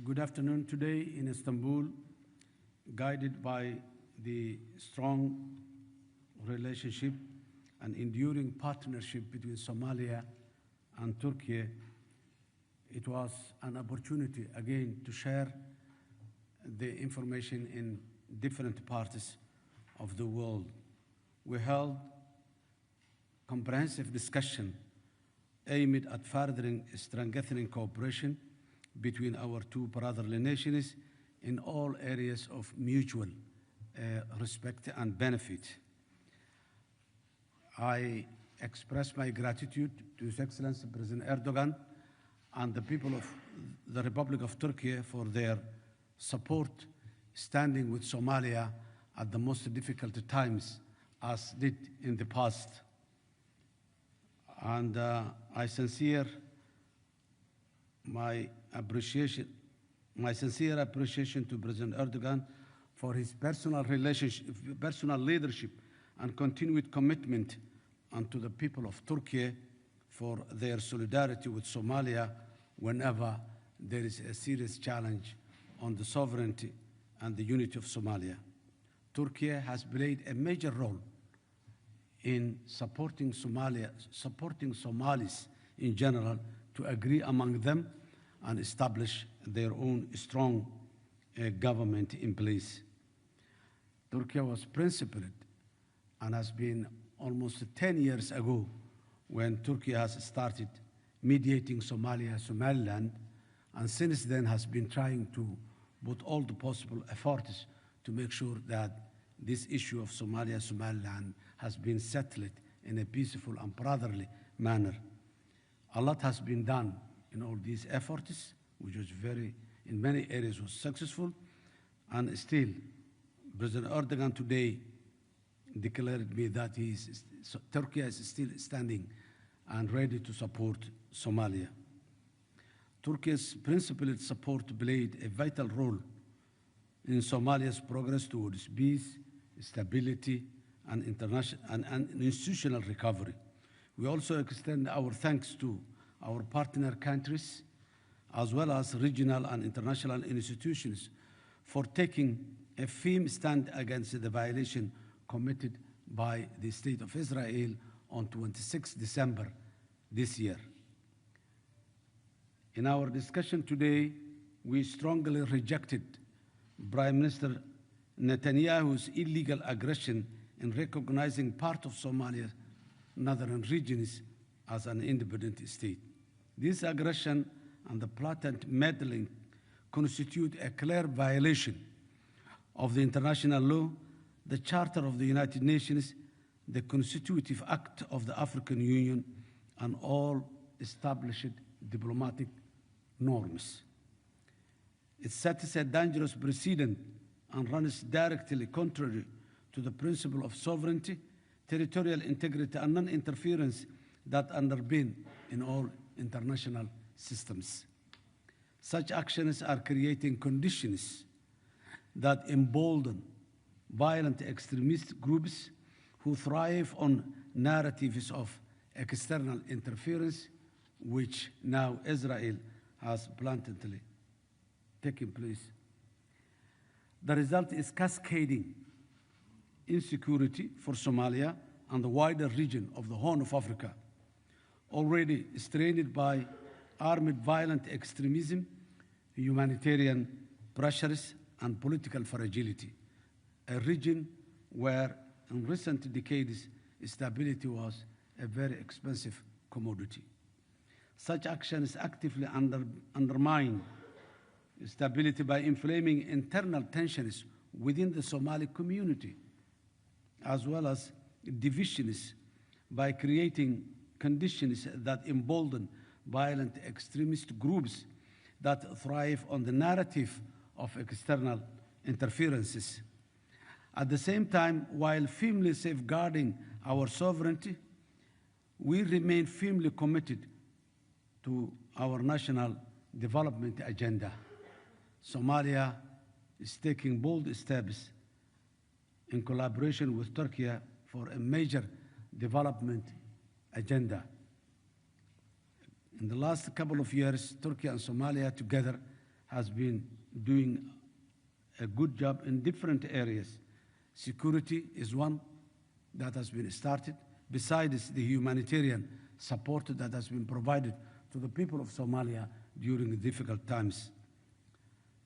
Good afternoon. Today in Istanbul, guided by the strong relationship and enduring partnership between Somalia and Turkey, it was an opportunity again to share the information in different parts of the world. We held comprehensive discussion aimed at furthering strengthening cooperation between our two brotherly nations in all areas of mutual respect and benefit. I express my gratitude to His Excellency President Erdogan and the people of the Republic of Turkey for their support standing with Somalia at the most difficult times as did in the past. And my sincere appreciation to President Erdogan for his personal leadership and continued commitment, and to the people of Turkey for their solidarity with Somalia whenever there is a serious challenge on the sovereignty and the unity of Somalia. Turkey has played a major role in supporting Somalis in general to agree among them and establish their own strong government in place. Turkey was principled and has been almost 10 years ago when Turkey has started mediating Somalia-Somaland, and since then has been trying to put all the possible efforts to make sure that this issue of Somalia-Somaliland has been settled in a peaceful and brotherly manner. A lot has been done in all these efforts, which was in many areas was successful, and still, President Erdogan today declared me that Turkey is still standing and ready to support Somalia. Turkey's principled support played a vital role in Somalia's progress towards peace, stability, and institutional recovery. We also extend our thanks to our partner countries, as well as regional and international institutions, for taking a firm stand against the violation committed by the State of Israel on 26 December this year. In our discussion today, we strongly rejected Prime Minister Netanyahu's illegal aggression in recognizing part of Somalia's northern regions as an independent state. This aggression and the blatant meddling constitute a clear violation of the international law, the Charter of the United Nations, the Constitutive Act of the African Union, and all established diplomatic norms. It sets a dangerous precedent and runs directly contrary to the principle of sovereignty, territorial integrity, and non-interference that underpin in all international systems. Such actions are creating conditions that embolden violent extremist groups who thrive on narratives of external interference, which now Israel has blatantly taken place. The result is cascading insecurity for Somalia and the wider region of the Horn of Africa, already strained by armed violent extremism, humanitarian pressures, and political fragility, a region where in recent decades stability was a very expensive commodity. Such actions actively undermine stability by inflaming internal tensions within the Somali community, as well as divisions by creating conditions that embolden violent extremist groups that thrive on the narrative of external interferences. At the same time, while firmly safeguarding our sovereignty, we remain firmly committed to our national development agenda. Somalia is taking bold steps in collaboration with Turkey for a major development agenda. In the last couple of years, Turkey and Somalia together has been doing a good job in different areas. Security is one that has been started, besides the humanitarian support that has been provided to the people of Somalia during difficult times.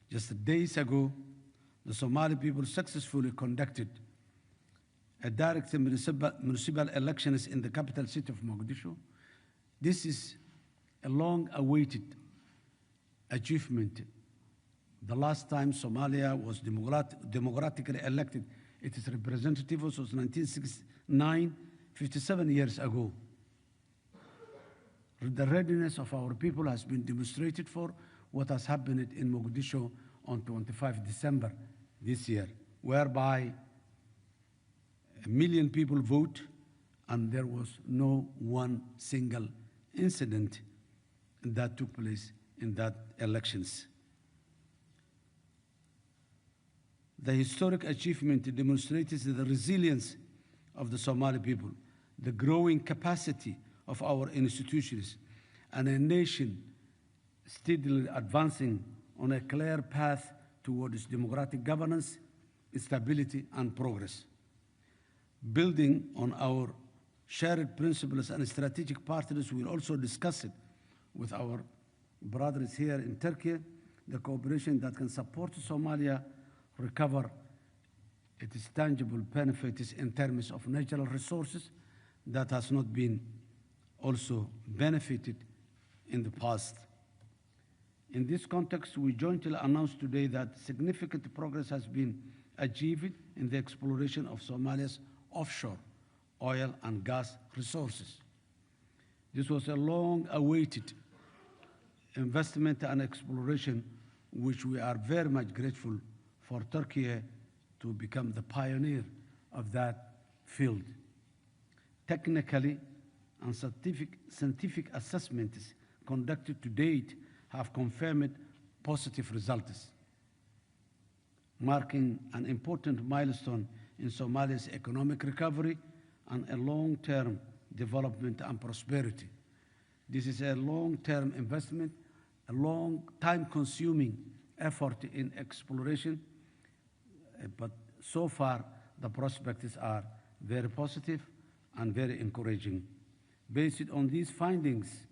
Just days ago, the Somali people successfully conducted a direct municipal elections in the capital city of Mogadishu. This is a long-awaited achievement. The last time Somalia was democratically elected, its representative was 1969, 57 years ago. The readiness of our people has been demonstrated for what has happened in Mogadishu on 25 December this year, whereby 1 million people vote and there was no one single incident that took place in that elections. The historic achievement demonstrates the resilience of the Somali people, the growing capacity of our institutions, and a nation steadily advancing on a clear path towards democratic governance, stability, and progress. Building on our shared principles and strategic partners, we'll also discuss it with our brothers here in Turkey, the cooperation that can support Somalia recover its tangible benefits in terms of natural resources that has not been also benefited in the past. In this context, we jointly announced today that significant progress has been achieved in the exploration of Somalia's offshore oil and gas resources. This was a long-awaited investment and exploration, which we are very much grateful for Turkey to become the pioneer of that field. Technically and scientific assessments conducted to date have confirmed positive results, marking an important milestone in Somalia's economic recovery and a long-term development and prosperity. This is a long-term investment, a long time-consuming effort in exploration, but so far the prospects are very positive and very encouraging. Based on these findings,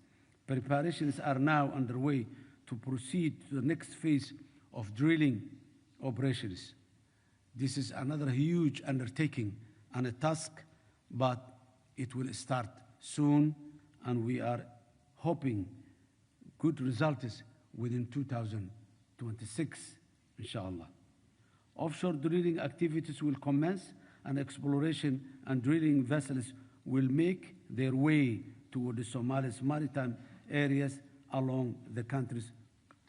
preparations are now underway to proceed to the next phase of drilling operations. This is another huge undertaking and a task, but it will start soon, and we are hoping good results within 2026, inshallah. Offshore drilling activities will commence, and exploration and drilling vessels will make their way toward the Somalia's maritime areas along the country's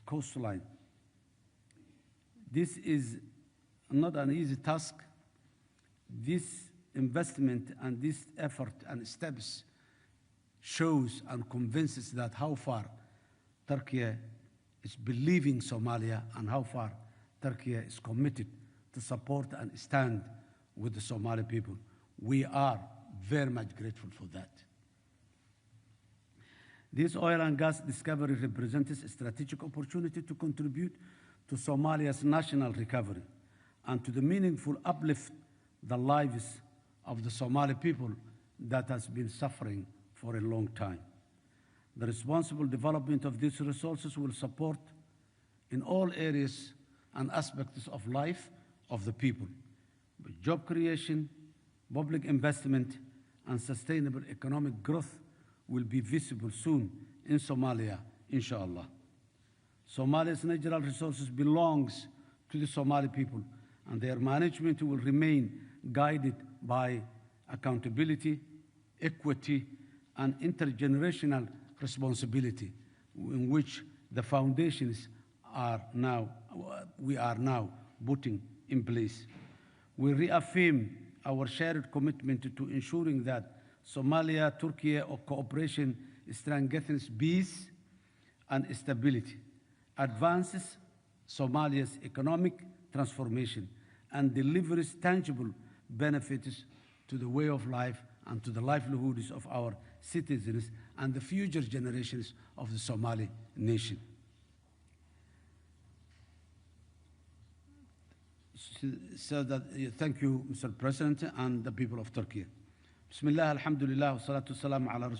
coastline. This is not an easy task. This investment and this effort and steps shows and convinces that how far Turkey is believing Somalia and how far Turkey is committed to support and stand with the Somali people. We are very much grateful for that. This oil and gas discovery represents a strategic opportunity to contribute to Somalia's national recovery and to the meaningful uplift the lives of the Somali people that has been suffering for a long time. The responsible development of these resources will support in all areas and aspects of life of the people. But job creation, public investment, and sustainable economic growth will be visible soon in Somalia, inshallah. Somalia's natural resources belongs to the Somali people, and their management will remain guided by accountability, equity, and intergenerational responsibility, in which the foundations we are now putting in place. We reaffirm our shared commitment to ensuring that Somalia-Turkey cooperation strengthens peace and stability, advances Somalia's economic transformation, and delivers tangible benefits to the way of life and to the livelihoods of our citizens and the future generations of the Somali nation. So that, thank you, Mr. President, and the people of Turkey. Bismillah, alhamdulillah, wa salatu salam ala